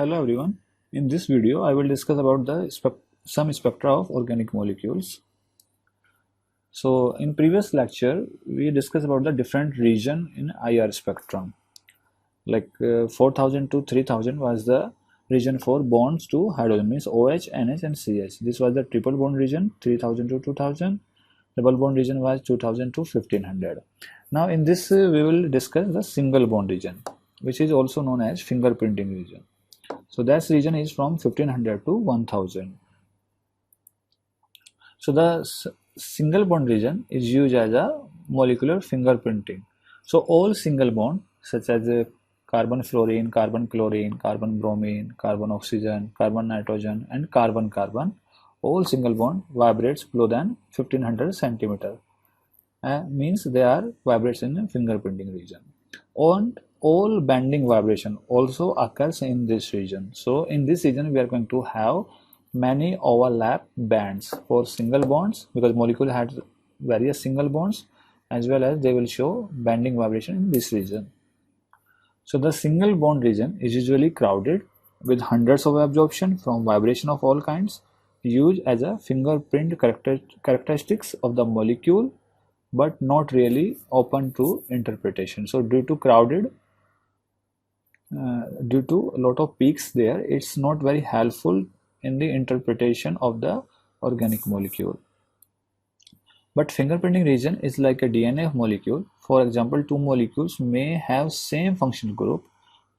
Hello everyone. In this video, I will discuss about some spectra of organic molecules. So, in previous lecture, we discussed about the different region in IR spectrum. Like 4000 to 3000 was the region for bonds to hydrogen, means OH, NH, and CH. This was the triple bond region, 3000 to 2000. Double bond region was 2000 to 1500. Now, in this, we will discuss the single bond region, which is also known as fingerprinting region. So that region is from 1500 to 1000. So the single bond region is used as a molecular fingerprinting. So all single bond such as carbon fluorine, carbon chlorine, carbon bromine, carbon oxygen, carbon nitrogen, and carbon carbon, all single bond vibrates below than 1500 centimeter. Means they are vibrates in the fingerprinting region. And all banding vibration also occurs in this region. So in this region we are going to have many overlap bands for single bonds, because molecule has various single bonds, as well as they will show banding vibration in this region. So the single bond region is usually crowded with hundreds of absorption from vibration of all kinds, used as a fingerprint characteristics of the molecule, but not really open to interpretation. So due to a lot of peaks there, it's not very helpful in the interpretation of the organic molecule. But fingerprinting region is like a DNA of molecule. For example, two molecules may have same functional group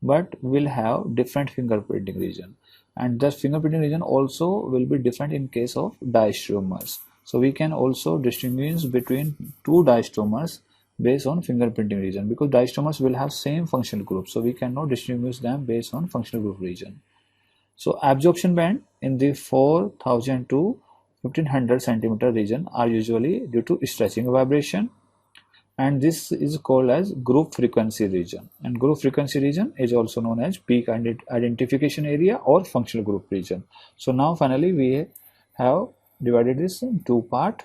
but will have different fingerprinting region, and the fingerprinting region also will be different in case of diastereomers. So we can also distinguish between two diastereomers based on fingerprinting region, because diastereomers will have same functional group, so we cannot distinguish them based on functional group region. So absorption band in the 4000 to 1500 centimeter region are usually due to stretching vibration, and this is called as group frequency region. And group frequency region is also known as peak identification area or functional group region. So now finally we have divided this in two parts.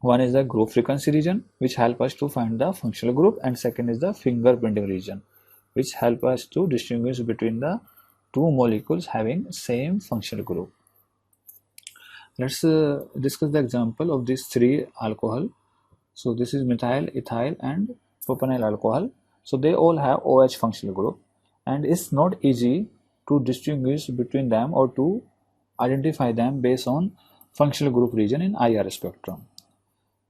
One is the group frequency region, which help us to find the functional group, and second is the fingerprinting region, which help us to distinguish between the two molecules having same functional group. Let's discuss the example of these three alcohol. So this is methyl, ethyl, and propenyl alcohol. So they all have OH functional group, and it's not easy to distinguish between them or to identify them based on functional group region in IR spectrum.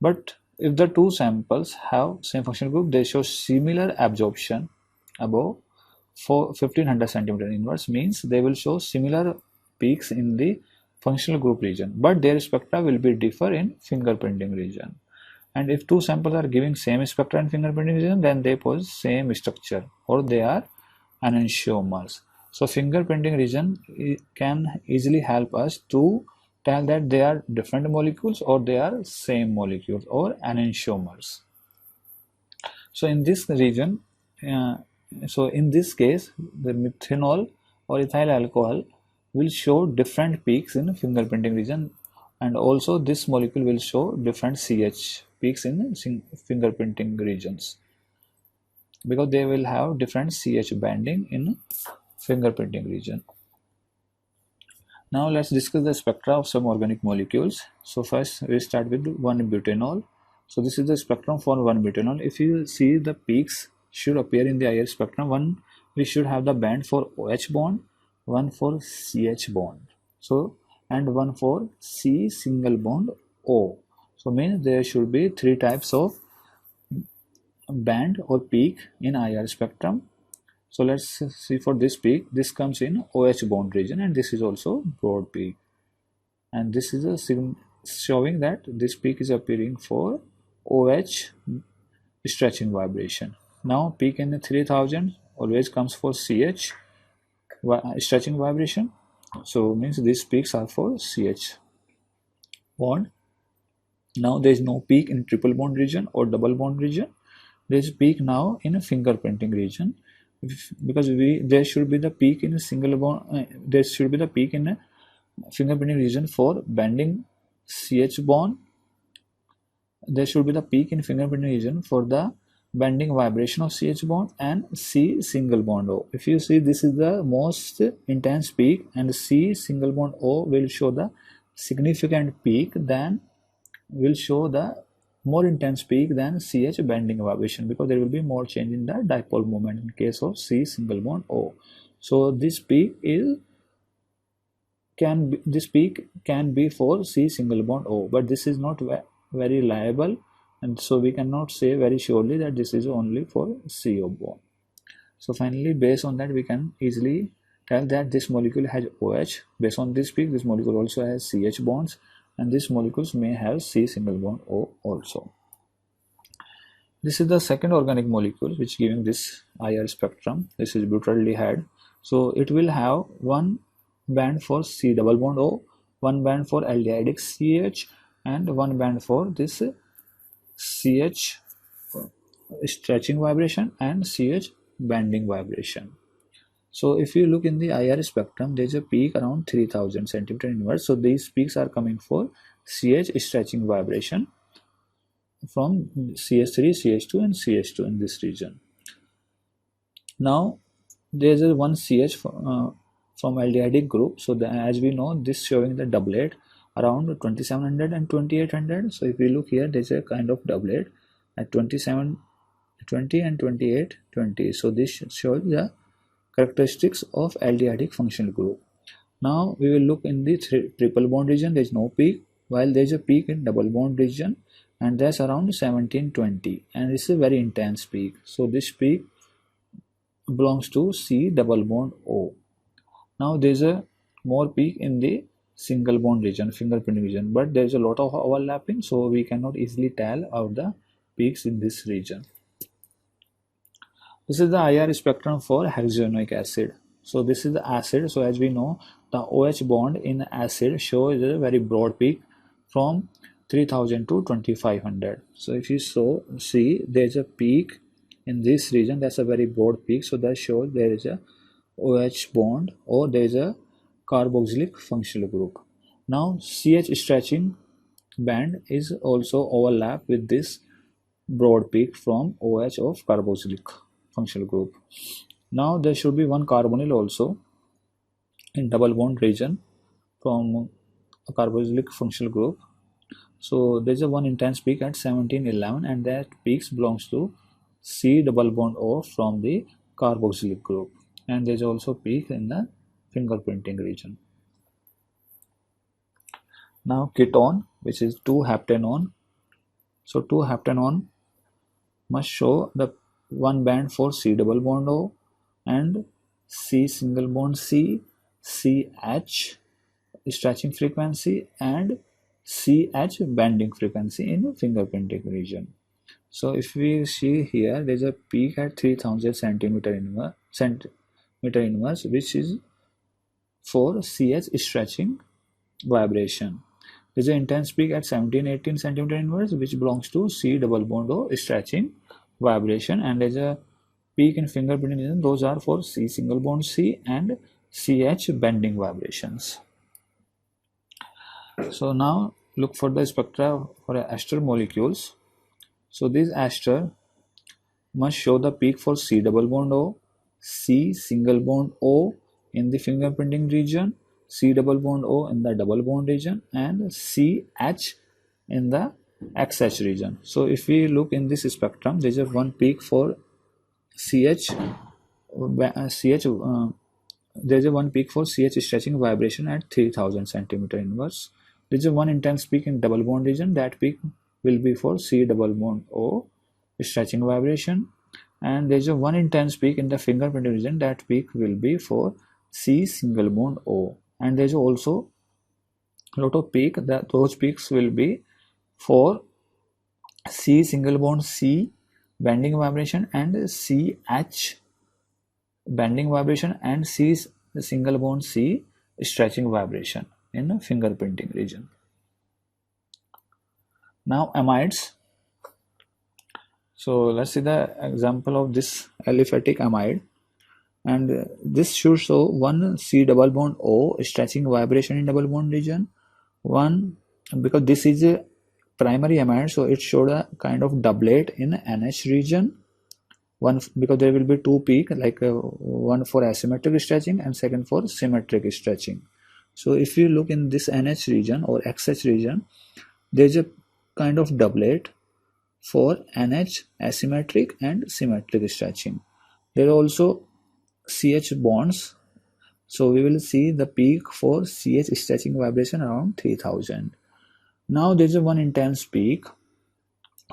But if the two samples have same functional group, they show similar absorption above 1500 centimeter inverse, means they will show similar peaks in the functional group region, but their spectra will be differ in fingerprinting region. And if two samples are giving same spectra in fingerprinting region, then they pose same structure, or they are enantiomers. So fingerprinting region can easily help us to tell that they are different molecules or they are same molecules or enantiomers. So in this region, in this case, the methanol or ethyl alcohol will show different peaks in fingerprinting region, and also this molecule will show different CH peaks in fingerprinting regions, because they will have different CH banding in fingerprinting region. Now let's discuss the spectra of some organic molecules. So first we start with 1-butanol. So this is the spectrum for 1-butanol. If you see, the peaks should appear in the IR spectrum. One, we should have the band for OH bond, one for CH bond, so and one for C single bond O. So means there should be three types of band or peak in IR spectrum. So let's see for this peak. This comes in OH bond region, and this is also broad peak, and this is a showing that this peak is appearing for OH stretching vibration. Now peak in the 3000 always comes for CH stretching vibration, so means these peaks are for CH bond. Now there is no peak in triple bond region or double bond region. There is peak now in a fingerprinting region, because there should be the peak in a single bond. There should be the peak in a fingerprinting region for bending CH bond. There should be the peak in fingerprinting region for the bending vibration of CH bond, and C single bond O. If you see, this is the most intense peak, and C single bond O will show the significant peak than will show the more intense peak than CH bending vibration, because there will be more change in the dipole moment in case of C single bond O. So this peak can be for C single bond O, but this is not very reliable, and so we cannot say very surely that this is only for CO bond. So finally, based on that, we can easily tell that this molecule has OH. Based on this peak, this molecule also has CH bonds, and these molecules may have C single bond O also. This is the second organic molecule which giving this IR spectrum. This is butyraldehyde. So it will have one band for C double bond O, one band for aldehydic CH, and one band for this CH stretching vibration and CH bending vibration. So if you look in the IR spectrum, there is a peak around 3000 centimeter inverse. So these peaks are coming for CH stretching vibration from CH3, CH2 and CH2 in this region. Now there is a one CH from aldehydic group. So as we know, this showing the doublet around 2700 and 2800. So if we look here, there is a kind of doublet at 2720 and 2820. So this shows the characteristics of aldehydic functional group. Now we will look in the triple bond region. There is no peak, while there is a peak in double bond region, and that's around 1720, and this is a very intense peak. So this peak belongs to C double bond O. Now there is a more peak in the single bond region, fingerprinting region, but there is a lot of overlapping, so we cannot easily tell out the peaks in this region. This is the IR spectrum for hexanoic acid. So this is the acid. So as we know, the OH bond in acid shows a very broad peak from 3000 to 2500. So if you see, there is a peak in this region. That's a very broad peak. So that shows there is a OH bond, or there is a carboxylic functional group. Now CH stretching band is also overlap with this broad peak from OH of carboxylic functional group. Now there should be one carbonyl also in double bond region from a carboxylic functional group. So there is a one intense peak at 1711, and that peaks belongs to C double bond O from the carboxylic group, and there is also peak in the fingerprinting region. Now ketone, which is 2-heptanone. So 2-heptanone must show the one band for C double bond O and C single bond C, CH stretching frequency, and CH bending frequency in fingerprinting region. So if we see here, there is a peak at 3000 centimeter inverse, which is for CH stretching vibration. There is an intense peak at 1718 centimeter inverse, which belongs to C double bond O stretching vibration, and there is a peak in fingerprinting region. Those are for C single bond C and CH bending vibrations. So now look for the spectra for ester molecules. So this ester must show the peak for C double bond O, C single bond O in the fingerprinting region, C double bond O in the double bond region, and CH in the XH region. So if we look in this spectrum, there is a one peak for CH. There is a one peak for CH stretching vibration at 3000 centimeter inverse. There is a one intense peak in double bond region. That peak will be for C double bond O stretching vibration, and there is a one intense peak in the fingerprinting region. That peak will be for C single bond O, and there is also a lot of peak. That those peaks will be for C single bond C bending vibration and CH bending vibration and C single bond C stretching vibration in fingerprinting region. Now amides. So let's see the example of this aliphatic amide, and this should show one C double bond O stretching vibration in double bond region, one, because this is a primary amide, so it showed a kind of doublet in NH region. One, because there will be two peak, like one for asymmetric stretching and second for symmetric stretching. So if you look in this NH region or XH region, there's a kind of doublet for NH asymmetric and symmetric stretching. There are also CH bonds, so we will see the peak for CH stretching vibration around 3000. Now there's a one intense peak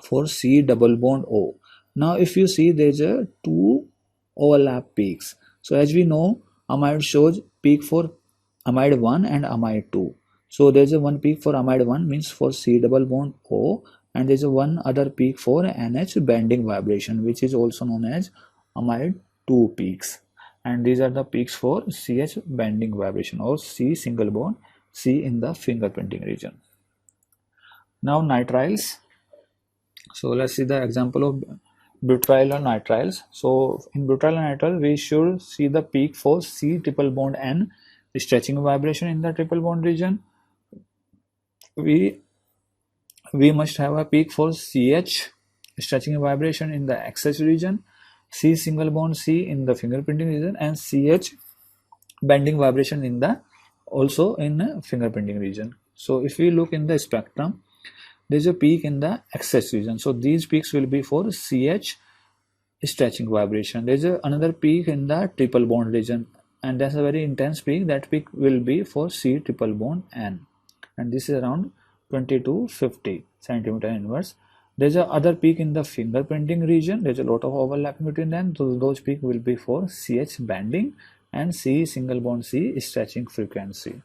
for C double bond O. Now if you see, there's a two overlap peaks. So as we know, amide shows peak for amide 1 and amide 2. So there's a one peak for amide 1, means for C double bond O, and there's a one other peak for NH bending vibration, which is also known as amide 2 peaks. And these are the peaks for CH bending vibration or C single bond C in the fingerprinting region. Now nitriles. So let's see the example of butyl or nitriles. So in butyl and nitrile, we should see the peak for C triple bond N stretching vibration in the triple bond region. We must have a peak for CH stretching vibration in the XH region, C single bond C in the fingerprinting region, and CH bending vibration in the also in the fingerprinting region. So if we look in the spectrum, there's a peak in the XH region. So these peaks will be for CH stretching vibration. There's another peak in the triple bond region, and that's a very intense peak. That peak will be for C triple bond N, and this is around 20 to 50 centimeter inverse. There's a other peak in the fingerprinting region. There's a lot of overlapping between them. Those peaks will be for CH bending and C single bond C stretching frequency.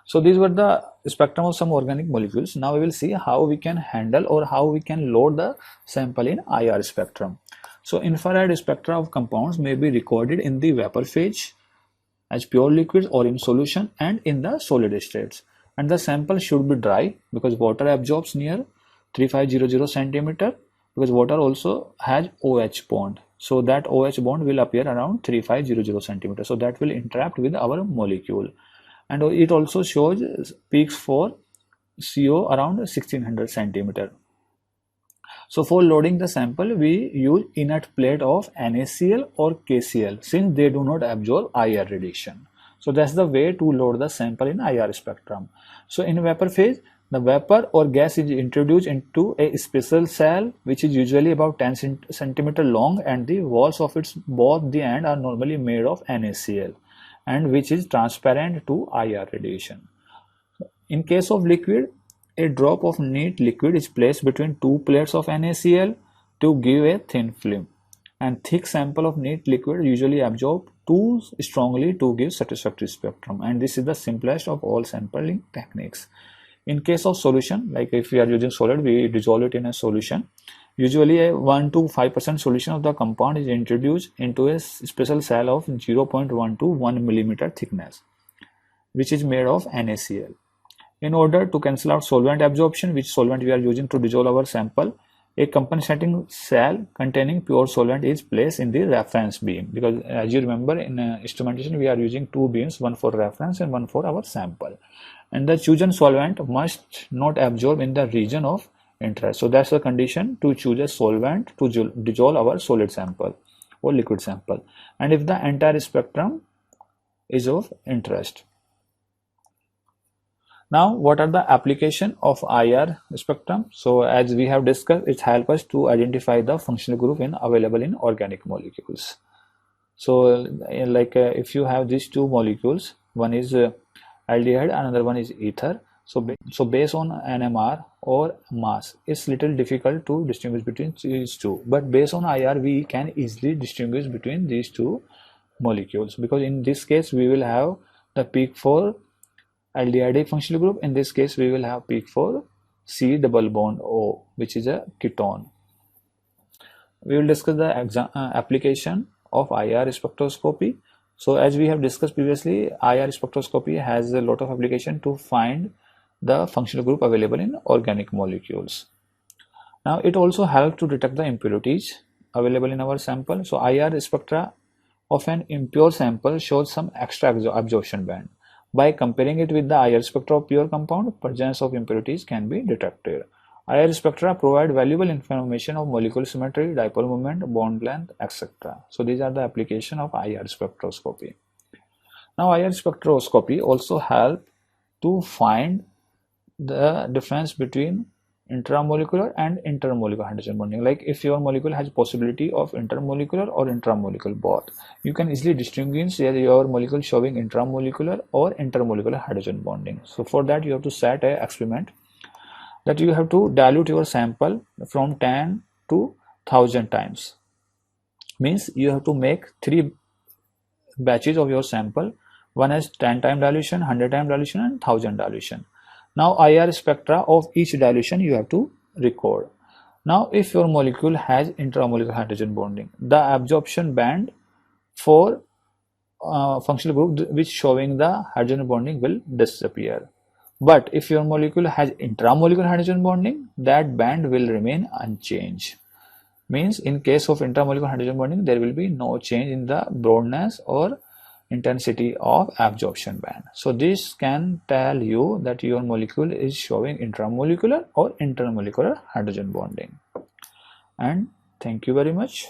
So these were the spectrum of some organic molecules. Now we will see how we can handle or how we can load the sample in IR spectrum. So infrared spectra of compounds may be recorded in the vapor phase as pure liquids or in solution and in the solid states. And the sample should be dry because water absorbs near 3500 centimeter, because water also has OH bond. So that OH bond will appear around 3500 centimeter. So that will interact with our molecule. And it also shows peaks for CO around 1600 centimeter. So for loading the sample, we use inert plate of NaCl or KCl, since they do not absorb IR radiation. So that's the way to load the sample in IR spectrum. So in vapor phase, the vapor or gas is introduced into a special cell, which is usually about 10 centimeter long, and the walls of its both the end are normally made of NaCl, and which is transparent to IR radiation. In case of liquid, a drop of neat liquid is placed between two plates of NaCl to give a thin film, and thick sample of neat liquid usually absorb too strongly to give satisfactory spectrum, and this is the simplest of all sampling techniques. In case of solution, like if we are using solid, we dissolve it in a solution. Usually a 1 to 5% solution of the compound is introduced into a special cell of 0.1 to 1 millimeter thickness, which is made of NaCl. In order to cancel out solvent absorption, which solvent we are using to dissolve our sample, a compensating cell containing pure solvent is placed in the reference beam, because as you remember, in instrumentation we are using two beams, one for reference and one for our sample, and the chosen solvent must not absorb in the region of interest. So that's the condition to choose a solvent to dissolve our solid sample or liquid sample, and if the entire spectrum is of interest. Now, what are the application of IR spectrum? So as we have discussed, it helps us to identify the functional group available in organic molecules. So if you have these two molecules, one is aldehyde, another one is ether. So based on NMR or mass, it's little difficult to distinguish between these two. But based on IR, we can easily distinguish between these two molecules, because in this case we will have the peak for aldehyde functional group. In this case, we will have peak for C double bond O, which is a ketone. We will discuss the application of IR spectroscopy. So as we have discussed previously, IR spectroscopy has a lot of application to find the functional group available in organic molecules. Now it also helps to detect the impurities available in our sample. So IR spectra of an impure sample shows some extra absorption band, By comparing it with the IR spectra of pure compound, presence of impurities can be detected. IR spectra provide valuable information of molecule symmetry, dipole moment, bond length, etc. So these are the application of IR spectroscopy. Now IR spectroscopy also help to find the difference between intramolecular and intermolecular hydrogen bonding. Like if your molecule has possibility of intermolecular or intramolecular both, you can easily distinguish whether your molecule showing intramolecular or intermolecular hydrogen bonding. So for that you have to set a experiment that you have to dilute your sample from 10 to 1000 times. Means you have to make 3 batches of your sample. One has 10 time dilution, 100 time dilution and 1000 dilution. Now IR spectra of each dilution you have to record. Now if your molecule has intramolecular hydrogen bonding, the absorption band for functional group which showing the hydrogen bonding will disappear. But if your molecule has intramolecular hydrogen bonding, that band will remain unchanged. Means in case of intramolecular hydrogen bonding, there will be no change in the broadness or intensity of absorption band. So this can tell you that your molecule is showing intramolecular or intermolecular hydrogen bonding. And thank you very much.